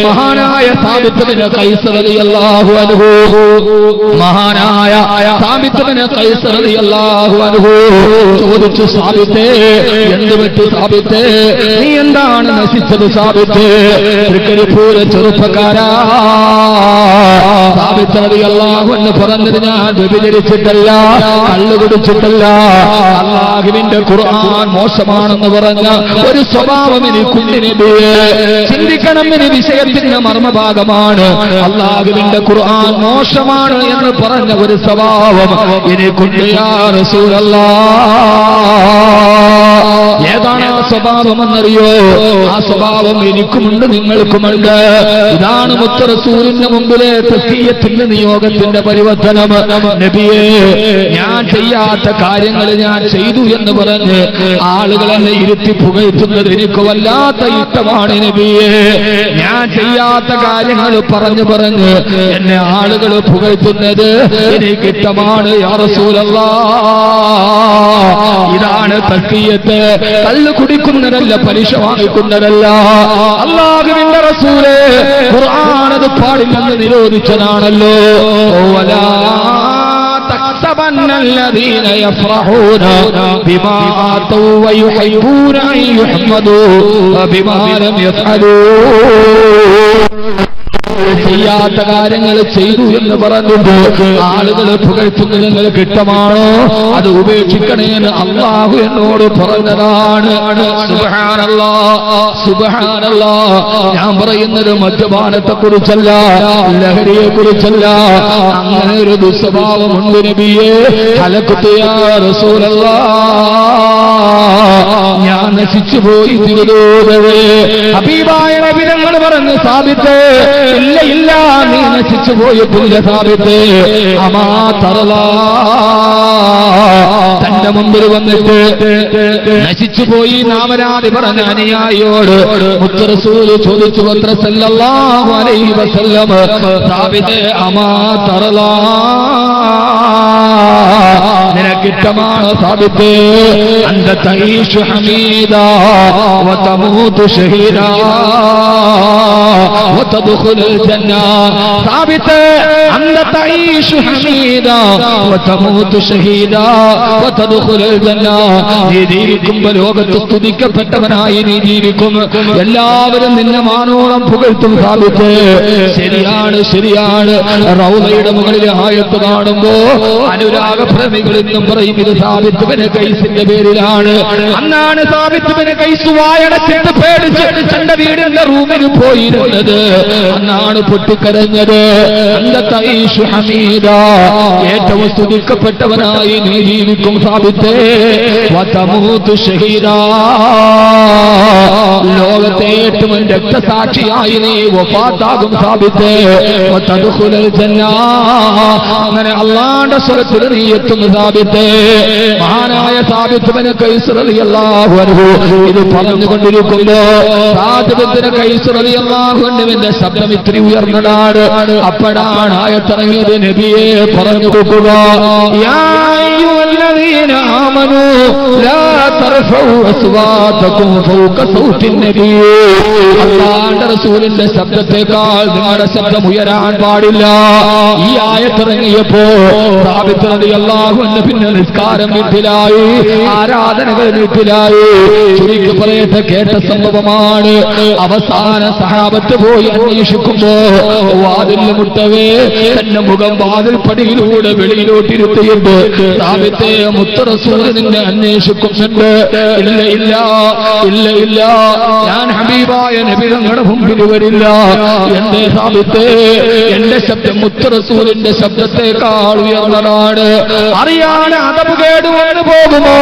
മഹാനായ സാബിത്ത് ബിൻ ഖൈസ് റളിയല്ലാഹു അൻഹു, മഹാനായ സാബിത്ത് ബിൻ ഖൈസ് റളിയല്ലാഹു അൻഹു ചോദിച്ചു, സാബിത്തേ എന്ത് പറ്റി സാബിത്തേ, നീ എന്താണ് നശിച്ചത് സാബിത്തേ? തൃക്കരിപ്പൂര ചെറുപ്പക്കാരാ, സാബിത്ത് റളിയല്ലാഹു അൻഹു പറഞ്ഞത്, ഞാൻ വ്യഭിചരിച്ചിട്ടല്ല, കള്ളു കുടിച്ചിട്ടല്ല, അല്ലാഹുവിന്റെ ഖുർആൻ മോശമാണെന്ന് പറഞ്ഞ ഒരു സ്വഭാവം എനിക്കുണ്ട് നബിയേ. ചിന്തിക്കണം, ഈ വിഷയത്തിന്റെ മർമ്മഭാഗമാണ്. അല്ലാഹുവിന്റെ ഖുർആൻ മോശമാണ് എന്ന് പറഞ്ഞ ഒരു സ്വഭാവം എനിക്കുണ്ട് യാ റസൂലല്ലാഹ്. ഏതാണ് ആ സ്വഭാവം എന്നറിയോ? ആ സ്വഭാവം എനിക്കുമുണ്ട്, നിങ്ങൾക്കുമുണ്ട്. ഇതാണ് മുത്ത് റസൂലിന്റെ മുമ്പിലെ തസ്കിയത്തിന്റെ നിയോഗത്തിന്റെ പരിവർത്തനം. നബിയേ, ഞാൻ ചെയ്യാത്ത കാര്യങ്ങൾ ഞാൻ ചെയ്തു എന്ന് പറഞ്ഞ് ആളുകളെ ഇരുത്തി പുകഴ്ത്തുന്നത് എനിക്ക് വല്ലാത്ത ഇഷ്ടമാണ് നബിയേ. ഞാൻ ചെയ്യാത്ത കാര്യങ്ങൾ പറഞ്ഞു പറഞ്ഞ് എന്നെ ആളുകൾ പുകഴ്ത്തുന്നത് എനിക്ക് ഇഷ്ടമാണ് യാ റസൂലല്ലാഹ്. ഇതാണ് തസ്കിയത്ത്. കള്ളു കുടിക്കുന്നതല്ല, പലിശ വാങ്ങിക്കുന്നതല്ല. അല്ലാഹുവിന്റെ റസൂലേ, ഖുർആൻ അത് പാടില്ലെന്ന് നിരോധിച്ചതാണല്ലോ. വലാ تحسبن الذين يفرحون بما آتوا ويحبون أن يحمدوا بما لم يفعلوا. ചെയ്യാത്ത കാര്യങ്ങൾ ചെയ്തു എന്ന് പറഞ്ഞിട്ട് ആളുകൾ പുകഴ്ത്തുന്നത് നിങ്ങൾക്ക് ഇഷ്ടമാണോ? അത് ഉപേക്ഷിക്കണേന്ന് അല്ലാഹു എന്നോട് പറഞ്ഞതാണ്. സുബ്ഹാനല്ലാഹ്, സുബ്ഹാനല്ലാഹ്. ഞാൻ പറയുന്നത് മദ്യപാനത്തെ കുറിച്ചല്ല, ലഹരിയെ കുറിച്ചല്ല. അങ്ങനെ ഒരു ദുസ്വഭാവമുണ്ട് നബിയേ. ഹലഖ്തു യാ റസൂലല്ലാഹ്, ഞാൻ നശിച്ചു പോയി തിരുദൂതരേ. ഹബീബായ നബി തങ്ങൾ പറഞ്ഞു, സാബിത്തേ ഇല്ല ഇല്ല, നീ നശിച്ചു പോയിട്ടില്ല സാബിത്തേ. അമാ തറലാ, തന്റെ മുമ്പിൽ വന്നിട്ട് നശിച്ചു പോയി നാമരാതി പറഞ്ഞ അനുയായിയോട് മുത്ത് റസൂല് ചോദിച്ചു, സല്ലല്ലാഹു അലൈഹി വസല്ലം, സാബിത്തേ അമാ തറലാ, നിനക്കിഷ്ടമാണ് സാബിത്തേ അന്ത തഈശു ഹമീദാ വതമൂതു ഷഹീദാ വതദ്ഖുലുൽ ജന്ന. സാബിത്തേ അന്ത തഈശു ഹമീദാ വതമൂതു ഷഹീദാ വതദ്ഖുലുൽ ജന്ന. നീ ജീവിക്കുമ്പോൾ ലോകത്ത് സ്തുതിക്കപ്പെട്ടവനായി നീ ജീവിക്കും. എല്ലാവരും നിന്നെ മാനോളം പുകഴ്ത്തും സാബിത്തേ. ശരിയാണ്, ശരിയാണ്. റൗളയുടെ മുകളിൽ ആയത്ത് കാണുമ്പോ അനുരാഗപ്രേമികൾ എന്നും പറയും ഇത് സാബിത്ത് ബിൻ ഖൈസിന്റെ പേരിലാണ്. അന്നാണ് സാബിത്ത് ബിൻ ഖൈസ് വായടച്ചിട്ട് പേടിച്ച് തന്റെ വീടിന്റെ റൂമിൽ പോയിരുന്നത്. അന്നാണ് പൊട്ടിക്കരഞ്ഞത്. അന്ത തഈശു ഹമീദാ, ഏറ്റവും സ്തുതിക്കപ്പെട്ടവനായി നീ ജീവിക്കും സാബിത്തേ. വതമൂതു ഷഹീദാ, ലോകത്തെ ഏറ്റവും രക്തസാക്ഷിയായി നീ വഫാത്താകും സാബിത്തേ. വതദ്ഖുലുൽ ജന്ന, അങ്ങനെ അല്ലാഹുവിന്റെ സ്വർഗ്ഗത്തിൽ നീ എത്തും സാബിത്തേ. മഹാനായ സാബിത്ത് ബിൻ ഖൈസ് റളിയല്ലാഹു അൻഹു ഇത് പറഞ്ഞുകൊണ്ടിരിക്കുമ്പോ സാബിത്ത് ബിൻ ഖൈസ് റളിയല്ലാഹു അൻഹുവിന്റെ ശബ്ദം ഇത്തിരി ഉയർന്നതാണ്. അപ്പോഴാണ് ആയത്തിറങ്ങിയത്. നബിയെ പറഞ്ഞു കൊടുക്കുക, യാ അയ്യുഹല്ലദീന ആമനൂ ലാ തർഫഉ അസ്വാതകും ഫൗക സൗത്തിൻ നബി. അല്ലാഹുവിന്റെ റസൂലിന്റെ ശബ്ദത്തെക്കാൾ നിങ്ങളുടെ ശബ്ദം ഉയരാൻ പാടില്ല. ഈ ആയത്തിറങ്ങിയപ്പോ സാബിത്ത് റളിയല്ലാഹു അൻഹു പിന്നെ നിസ്കാരം വീട്ടിലായി, ആരാധനകൾ വീട്ടിലായി. ചുരുക്കി പറയട്ടെ, കേട്ട സംഭവമാണ്. അവസാന സഹാബത്ത് പോയി അന്വേഷിക്കുമ്പോ വാതിൽ മുട്ടവേ തന്റെ മുഖം വാതിൽ പടിയിലൂടെ വെളിയിലോട്ടിരുത്തിയിട്ട് സാബിത്തേ മുത്ത് റസൂൽ നിന്നെ അന്വേഷിക്കുന്നുണ്ട്. ഇല്ല ഇല്ല ഇല്ല ഇല്ല, ഞാൻ ഹബീബായ നബി തങ്ങളുടെ മുമ്പിൽ വരില്ല. എന്റെ സാബിത്തേ, എന്റെ ശബ്ദം മുത്ത് റസൂലിന്റെ ശബ്ദത്തെക്കാൾ ഉയർന്നതാണ്. അറിയാതെ അതവ് കേടുവന്നു പോകുമോ?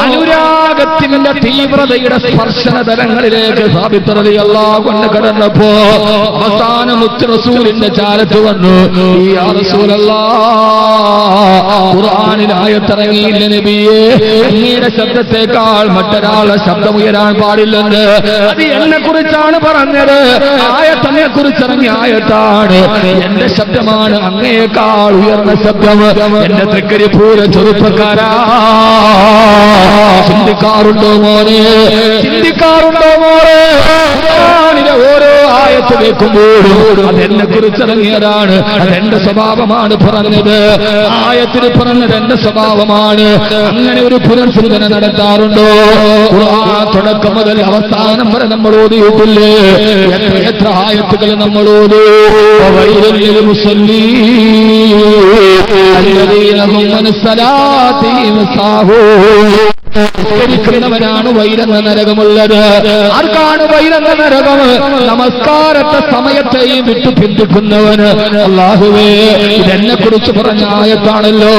അനുരാഗത്തിന്റെ തീവ്രതയുടെ സ്പർശന തലങ്ങളിലേക്ക് സാബിത്ത് റളിയല്ലാഹു അൻഹു കടന്നപ്പോ അവസാനം മുത്ത് റസൂലിന്റെ ചാരത്ത് വന്നു. യാ റസൂലല്ലാഹ്, ഖുർആനിൽ ആയത്തിറങ്ങിയില്ല നബിയേ, അങ്ങയുടെ ശബ്ദത്തെക്കാൾ മറ്റൊരാളുടെ ശബ്ദം ഉയരാൻ പാടില്ലെന്ന്. അത് എന്നെ കുറിച്ചാണ് പറഞ്ഞത്. ആയത്തിനെ കുറിച്ച് ഇറങ്ങിയ ആയത്താണ്. എന്റെ ശബ്ദമാണ് അങ്ങയേക്കാൾ ഉയർന്ന ശബ്ദം. എന്റെ തൃക്കരിപ്പൂര ചെറുപ്പക്കാരാ, ചിന്തിക്കാറുണ്ടോ മോനെ, ചിന്തിക്കാറുണ്ടോ മോനെ? ഖുർആനിലെ ഓരോ ആയത്ത് കേൾക്കുമ്പോഴും അതെന്നെ കുറിച്ചിറങ്ങിയതാണ്. അതെന്റെ സ്വഭാവമാണ് പറഞ്ഞത്. ആയത്തിന് പറഞ്ഞത് എന്റെ സ്വഭാവമാണ്. അങ്ങനെ ഒരു പുനർചിന്തന നടത്താറുണ്ടോ? ഖുർആൻ തുടക്കം മുതൽ അവസാനം വരെ നമ്മൾ ഓതിയിട്ടില്ലേ? എത്ര ആയത്തുകൾ നമ്മൾ ഓതി. വൈലുൽ മുസല്ലീൻ അല്ലദീന ഹും അൻ സലാത്തിഹിം സാഹൂൻ. ാണ് വൈരെന്ന നരകമുള്ളത്. ആർക്കാണ് വൈരെന്ന നരകം? നമസ്കാരത്തെ സമയത്തെയും വിട്ടു പിന്തിക്കുന്നവന്. അല്ലാഹുവേ, ഇതെന്നെ കുറിച്ച് പറഞ്ഞ ആയത്താണല്ലോ.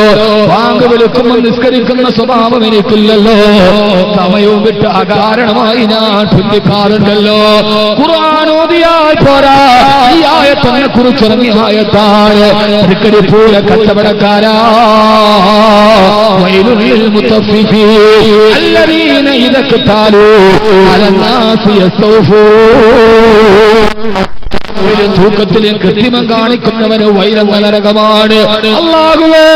വാങ്ക് വിളിക്കുമ്പോൾ നിസ്കരിക്കുന്ന സ്വഭാവം എനിക്കില്ലല്ലോ. സമയവും വിട്ട് അകാരണമായി ഞാൻ പിന്തിക്കാറുണ്ടല്ലോ. ഖുർആൻ ഓതിയാൽ പോരാ, ഈ ആയത്തിനെ കുറിച്ച് ഇറങ്ങിയ ആയത്താണ്. തൃക്കരിപ്പൂര കച്ചവടക്കാരാ, വൈലുൽ മുത്തഫിഫീൻ الذين إذا اكتالوا على الناس يستوفون. തൂക്കത്തിൽ കൃത്രിമം കാണിക്കുന്നവന് വൈരെന്ന നരകമാണ്. അല്ലാഹുവേ,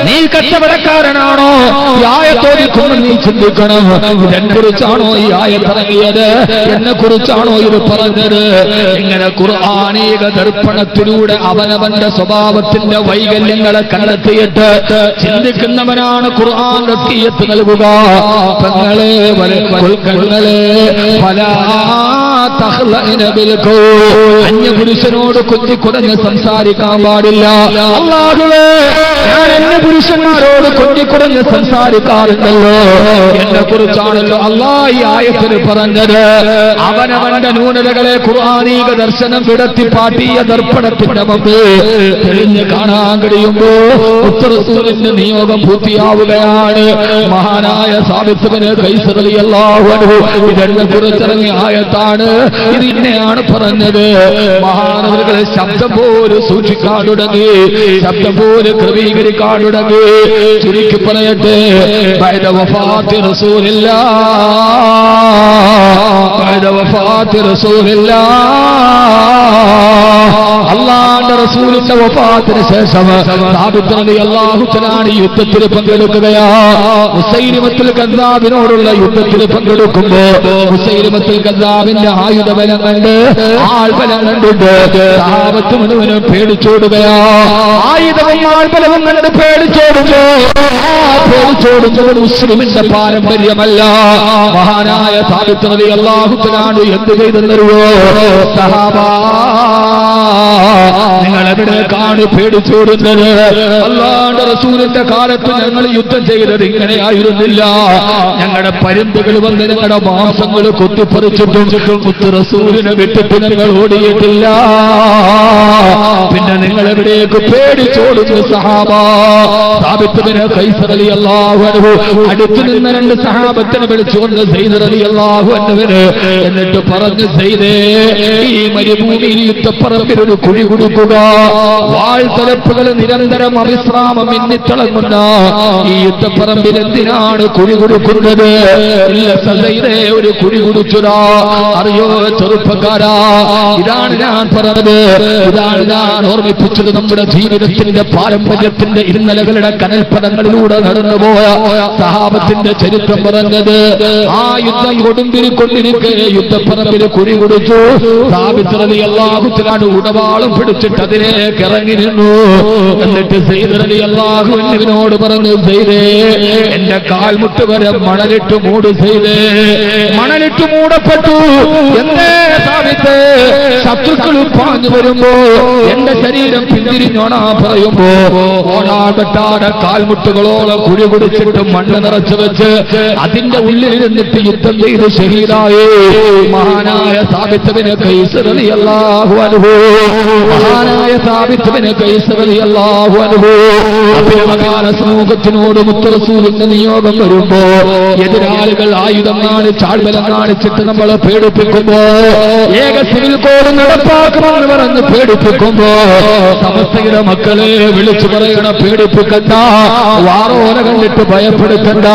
നീ കച്ചവടക്കാരനാണോ? ഈ ആയത്തോദിക്കുമ്പോൾ നീ ചിന്തിക്കണം, ഇതെന്നെ കുറിച്ചാണോ ഈ ആയത്തിറങ്ങിയത്? എന്നെ കുറിച്ചാണോ ഇത് പറഞ്ഞത്? ഇങ്ങനെ ഖുർആനീക ദർപ്പണത്തിലൂടെ അവനവന്റെ സ്വഭാവത്തിന്റെ വൈകല്യങ്ങളെ കണ്ടെത്തിയിട്ട് ചിന്തിക്കുന്നവനാണ് ഖുർആൻ തസ്കിയത്ത് നൽകുക. പെങ്ങളെ, കൊൽക്കങ്ങളെ, ഫലാ തഖ്ലഇന ബിൽ ഖൗൽ. അന്യപുരുഷനോട് കൊഞ്ചിക്കുടഞ്ഞ് സംസാരിക്കാൻ പാടില്ല. അല്ലാഹുവേ, ഞാൻ അന്യപുരുഷന്മാരോട് കൊഞ്ചിക്കുടഞ്ഞ് സംസാരിക്കാറുണ്ടല്ലോ. എന്നെ കുറിച്ചാണല്ലോ അല്ലാഹ് ഈ ആയത്തിൽ പറഞ്ഞത്. അവനവന്റെ ന്യൂനതകളെ ഖുർആനീക ദർശനം വിടത്തി പാട്ടിയ ദർപ്പണത്തിന്റെ മുമ്പ് തെളിഞ്ഞ് കാണാൻ കഴിയുമ്പോ റസൂലിന്റെ നിയോഗം പൂർത്തിയാവുകയാണ്. മഹാനായ സാബിത്ത് ഇബ്നു ഖൈസ് റളിയല്ലാഹു അൻഹു ഇതെന്നെ കുറിച്ചിറങ്ങിയ ആയത്താണ്. ഇത് ഇന്നെയാണ് പറഞ്ഞത്. മഹാനവറുകളെ ശബ്ദം പോലും സൂക്ഷിക്കാൻ തുടങ്ങി, ശബ്ദം പോലും ക്രമീകരിക്കാൻ തുടങ്ങി. ചുരുക്കി പറയട്ടെ, ബഅദ വഫാത്തി റസൂലില്ലാഹ്, ബഅദ വഫാത്തി റസൂലില്ലാഹ്, അല്ലാഹുവിന്റെ റസൂലിന്റെ വഫാത്തിന് ശേഷം സാബിത്ത് റളിയല്ലാഹു തആല യുദ്ധത്തിൽ പങ്കെടുക്കുകയാ. മുസൈലിമത്തുൽ കദ്ദാബിനോടുള്ള യുദ്ധത്തിൽ പങ്കെടുക്കുമ്പോ മുസൈലിമത്തുൽ കദ്ദാബിന്റെ ആയുധബലം കണ്ട്, ആൾബലം കണ്ടിട്ട് സഹാബത്ത് മുഴുവനും പേടിച്ചോടുകയാ. ആയുധവും ആൾബലവും കണ്ട് പേടിച്ചോടുമ്പോ മുസ്ലിമിന്റെ പാരമ്പര്യമല്ല. മഹാനായ സാബിത്ത് റളിയല്ലാഹു തആല എന്ത് ചെയ്തെന്നറിയോ? സഹാബാ, നിങ്ങൾ എവിടേക്കാണ് പേടിച്ചോടുന്നത്? അല്ലാഹുവിന്റെ റസൂലിന്റെ കാലത്ത് ഞങ്ങൾ യുദ്ധം ചെയ്തത് ഇങ്ങനെയായിരുന്നില്ല. ഞങ്ങളുടെ പരുന്തുകൾ വന്ന് ഞങ്ങളുടെ മാംസങ്ങൾ കൊത്തിപ്പറിച്ചിട്ടും റസൂലിനെ വിട്ടിട്ട് ഞങ്ങൾ ഓടിയിട്ടില്ല. പിന്നെ നിങ്ങൾ എവിടേക്ക് പേടിച്ചോടുന്നു സഹാബാ? സാബിത്ത് ഇബ്നു ഖൈസ് റളിയല്ലാഹു അൻഹു അടുത്തു നിന്ന രണ്ട് സഹാബത്തിനെ വിളിച്ചുകൊണ്ട് സയ്യിദ് റളിയല്ലാഹു അൻഹുവിന് എന്നിട്ട് പറഞ്ഞു, സയ്യിദേ, ഈ മരുഭൂമിയിൽ യുദ്ധപ്പറമ്പിൽ ഒരു കുഴി കൊടുക്കുക. വാൾത്തലപ്പുകൾ നിരന്തരം അവിശ്രാമം മിന്നിത്തിളങ്ങുന്ന ഈ യുദ്ധപ്പറമ്പിൽ എന്തിനാണ് കുഴി കൊടുക്കുന്നത്? ഇല്ല സയ്യിദേ, ഒരു കുഴി കൊടുച്ചുടാ. അറിയോ ചെറുപ്പക്കാരാ, ഇതാണ് ഞാൻ പറഞ്ഞത്, ഇതാണ് ഞാൻ ഓർമ്മിപ്പിച്ചത്. നമ്മുടെ ജീവിതത്തിന്റെ പാരമ്പര്യത്തിന്റെ ഇന്നലകളുടെ കനൽപ്പദങ്ങളിലൂടെ നടന്നുപോയ സഹാബത്തിന്റെ ചരിത്രം പറഞ്ഞത്. ആ യുദ്ധം കൊടുമ്പിരിക്കൊണ്ടിരിക്കെ യുദ്ധപ്പറമ്പിൽ കുഴി കൊടുത്തു. സാബിത്ത് റളിയല്ലാഹു തആല ഉടവാളും പിടിച്ചിട്ട് അതിലേക്ക് ഇറങ്ങി നിന്നു. എന്നിട്ട് സയ്യിദ് റളിയല്ലാഹു അൻഹുവിനോട് പറഞ്ഞു, സയ്യിദേ, എന്റെ കാൽമുട്ട് വരെ മണലിട്ട് മൂട് സയ്യിദേ. മണലിട്ട് മൂടപ്പെട്ടു. എന്തേ സാബിത്ത്? ശത്രുക്കൾ പാഞ്ഞു വരുമ്പോ എന്റെ ശരീരം പിന്തിരിഞ്ഞോണാ പറയുമ്പോ ഓടാകട്ടാടെ കാൽമുട്ടുകളോളം കുഴി കുടിച്ചിട്ട് മണ്ണ് നിറച്ചു വെച്ച് അതിന്റെ ഉള്ളിൽ ഇരുന്നിട്ട് യുദ്ധം ചെയ്ത് ഷഹീദായി മഹാനായ സാബിത്ത് ഇബ്നു ഖൈസ് റളിയല്ലാഹു അൻഹു. മഹാനായ സാബിത്ത് ഇബ്നു ഖൈസ് റളിയല്ലാഹു അൻഹു അഭിനവകാല സമൂഹത്തിനോട് മുത്തറസൂലിന്റെ നിയോഗം വരുമ്പോ എതിരാളികൾ ആയുധം കാണിച്ച് ആൾബലം കാണിച്ചിട്ട് നമ്മളെ പേടിപ്പിക്കുമ്പോ ഏക സിവിൽ കോഡ് നടപ്പാക്കുമെന്ന് പറഞ്ഞ് പേടിപ്പിക്കുമ്പോ സമസ്തയുടെ മക്കളെ വിളിച്ചു പറയണ പേടിപ്പിക്കണ്ട, വാറോല കണ്ടിട്ട് ഭയപ്പെടുത്തണ്ട,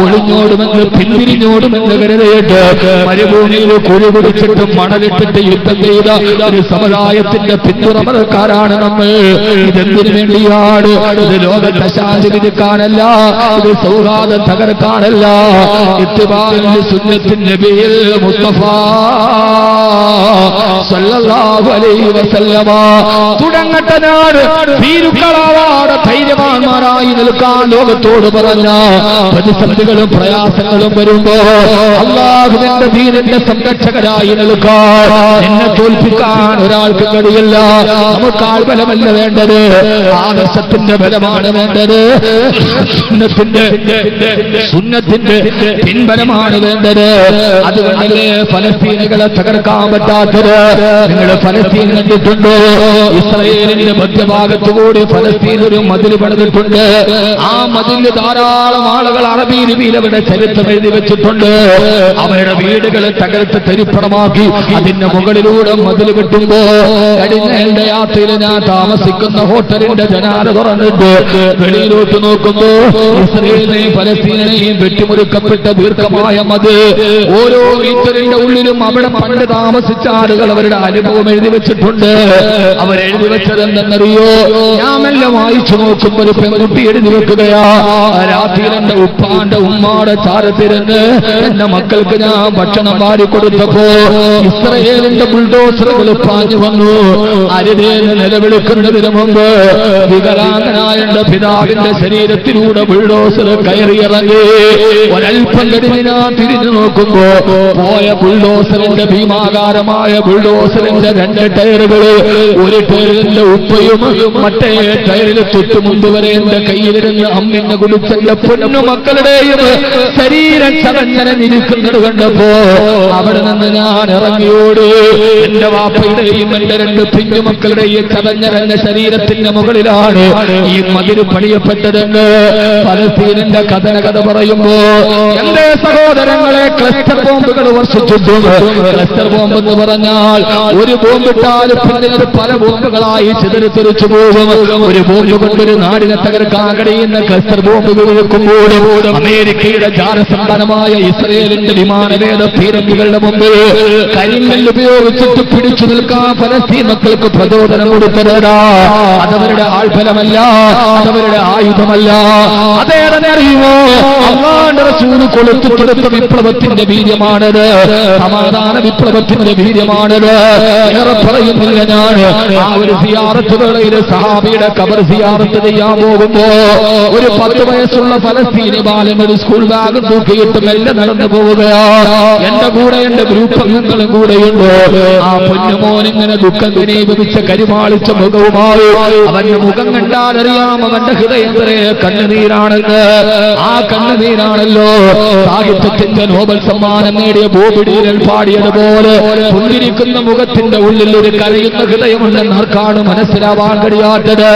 ഒളിഞ്ഞോടുമെന്ന് പിന്തിരിഞ്ഞോടുമെന്ന് കരുതയിട്ട് മരുഭൂമിയിൽ കുഴി കുടിച്ചിട്ട് മണലിട്ടിട്ട് യുദ്ധം ചെയ്ത ഒരു സമുദായത്തിന്റെ പിന്തുണക്കാരാണ് നമ്മൾ. ഇതെന്തിനു വേണ്ടിയാണ്? ഇത് ലോകത്തെ ശാന്തി വിധിക്കാനല്ല, ഇത് സൗഹാർദ്ദം തകർക്കാനല്ല. ഇത്തിബാഉൽ സുന്നത്തിൻ നബിയിൽ മുസ്തഫ സല്ലല്ലാഹു അലൈഹി വസല്ലമ തുടങ്ങട്ടെ നാട് ഭീരുക്കളാവാതെ ധൈര്യവാന്മാരായി നിൽക്കാൻ ലോകത്തോട് പറഞ്ഞ പ്രതിസന്ധികളും പ്രയാസങ്ങളും വരുമ്പോ അല്ലാഹുവിന്റെ ദീനിന്റെ സംരക്ഷകരായി നിൽക്കാൻ, എന്നെ തോൽപ്പിക്കാൻ ഒരാൾക്ക് കഴിയില്ല. നമുക്ക് ആൾബലമല്ല വേണ്ടത്, ആദർശത്തിന്റെ ബലമാണ് വേണ്ടത്, സുന്നത്തിന്റെ പിൻബലമാണ് വേണ്ടത്. അതുകൊണ്ടല്ലേ ഫലസ്തീനുകളെ തകർക്കാൻ പറ്റാത്തത്. നിങ്ങൾ ഫലസ്തീൻ കണ്ടിട്ടുണ്ടോ? ഇസ്രായേലിന്റെ മധ്യഭാഗത്തുകൂടി ഫലസ്തീൻ ഒരു മതിൽ പണിതിട്ടുണ്ട്. ആ മതിൽ ധാരാളം ആളുകൾ അറബി ലിപിയിൽ അവരുടെ ചരിത്രം എഴുതി വെച്ചിട്ടുണ്ട്. അവരുടെ വീടുകളെ തകർത്ത് തരിപ്പണമാക്കി അതിന്റെ മുകളിലൂടെ മതിൽ കെട്ടുമ്പോ കഴിഞ്ഞ എന്റെ യാത്രയിൽ ഞാൻ താമസിക്കുന്ന ഹോട്ടലിന്റെ ജനാല തുറന്നിട്ട് വെളിയിലോട്ട് നോക്കുമ്പോ ഇസ്രായേലിനെയും ഫലസ്തീനെയും വെട്ടിമുറുക്കപ്പെട്ട ദീർഘമായ മതിൽ, ഓരോ മീറ്ററിന്റെ ഉള്ളിലും അവിടെ പണ്ട് താമസിച്ച ആളുകൾ അവരുടെ അനുഭവം എഴുതി വെച്ചിട്ടുണ്ട്. അവരെഴുതി വെച്ചത് എന്തെന്നറിയോ? ഞാൻ എല്ലാം വായിച്ചു നോക്കുമ്പോ ഒരു പെൺകുട്ടി എഴുതി വെക്കുകയാ, രാത്രിയിൽ എന്റെ ഉപ്പാന്റെ ഉമ്മാടെ ചാരത്തിരുന്ന് എന്റെ മക്കൾക്ക് ഞാൻ ഭക്ഷണം വാരിക്കൊടുത്തപ്പോ ഇസ്രായേലിന്റെ ബുൾഡോസറുകൾ പാഞ്ഞു വന്നു. അരുതേന്ന് നിലവിളിക്കുന്നതിന് മുമ്പ് വികലാംഗനായ എന്റെ പിതാവിന്റെ ശരീരത്തിലൂടെ ബുൾഡോസർ കയറിയിറങ്ങി. ഒരൽപ്പം കഴിഞ്ഞാ തിരിഞ്ഞു നോക്കുമ്പോ പോയ ബുൾഡോസറിന്റെ ഭീമാകാരമായ ബുൾഡോസറിന്റെ രണ്ട് ടയറുകള്, ഒരു ടയറിന്റെ ഉപ്പയും മറ്റേ ടയറിൽ തൊട്ടു മുമ്പ് വരെ എന്റെ കയ്യിലിരുന്ന് അമ്മിനെ കുടിച്ചെന്റെ പൊന്നു മക്കളുടെയും ശരീരം ചതഞ്ഞനിരിക്കുന്നത് കണ്ടപ്പോ അവിടെ നിന്ന് ഞാൻ ഇറങ്ങിയോട്. എന്റെ വാപ്പയുടെയും എന്റെ രണ്ട് പിഞ്ചു മക്കളുടെയും ചതഞ്ഞരഞ്ഞ ശരീരത്തിന്റെ മുകളിലാണ് ഈ മതിൽ പണിയപ്പെട്ടതെന്ന് ഫലസ്തീനിന്റെ കഥ പറയുമ്പോ എന്റെ സഹോദരങ്ങളെ ക്ലസ്റ്റർ ബോംബുകൾ വർഷിച്ചിട്ടുണ്ട്. ക്ലസ്റ്റർ ബോംബ് എന്ന് പറഞ്ഞാൽ ഒരു ബോംബിട്ടാൽ പിന്നെ അത് പല ബോംബുകളായി ചിതറിത്തെറിച്ചു പോകും. ഒരു ബോംബ് കൊണ്ടൊരു നാടിനെ തകർക്കാൻ കഴിയുന്ന ക്ലസ്റ്റർ ബോംബുകൾ വെക്കുമ്പോഴും അമേരിക്കയുടെ ജാരസമ്പന്നമായ ഇസ്രായേലിന്റെ വിമാനവേദ പീരങ്കികളുടെ മുമ്പിൽ കരിങ്കല്ല് ഉപയോഗിച്ചിട്ട് പിടിച്ചു നിൽക്കാൻ ഫലസ്തീൻ മക്കൾക്ക് പ്രചോദനം കൊടുത്തതാ. അതവരുടെ ആൾഫലമല്ല, അതവരുടെ ആയുധമല്ല. അതേറെ അറിയുമോ? അല്ലാഹുവിന്റെ റസൂൽ കൊളുത്തിക്കൊടുത്ത വിപ്ലവത്തിന്റെ വീര്യമാണത്, സമാധാന വിപ്ലവത്തിന്റെ വീര്യമാണത്. ഏറെ പറയുന്നില്ല ഞാൻ. ആ ഒരു സിയാറത്ത് വേളയിൽ സഹാബിയുടെ ഖബർ സിയാറത്ത് ചെയ്യാൻ പോകുമ്പോ ഒരു 10 വയസ്സുള്ള ഫലസ്തീനി ബാലൻ ഒരു സ്കൂൾ ബാഗ് തൂക്കിയിട്ട് മെല്ലെ നടന്നു പോവുകയാ. എന്റെ കൂടെ എന്റെ ഗ്രൂപ്പ് അംഗങ്ങളും കൂടെയുണ്ട്. ആ പൊന്നുമോൻ ഇങ്ങനെ ദുഃഖം വിനീപിച്ച കരിമാളിച്ച മുഖവുമായി, അവന്റെ മുഖം കണ്ടാൽ അറിയാം അവന്റെ ഹൃദയം കണ്ണുനീരാണെന്ന്. ആ കണ്ണുനീരാണല്ലോ സാഹിത്യത്തിന്റെ നോബൽ സമ്മാനം നേടിയ ബോബി ഡീലൻ പാടിയതുപോലെ പുഞ്ചിരിക്കുന്ന മുഖത്തിന്റെ ഉള്ളിൽ ഒരു കരയുന്ന ഹൃദയമുണ്ടെന്ന് ആർക്കാണ് മനസ്സിലാവാൻ കഴിയാത്തത്?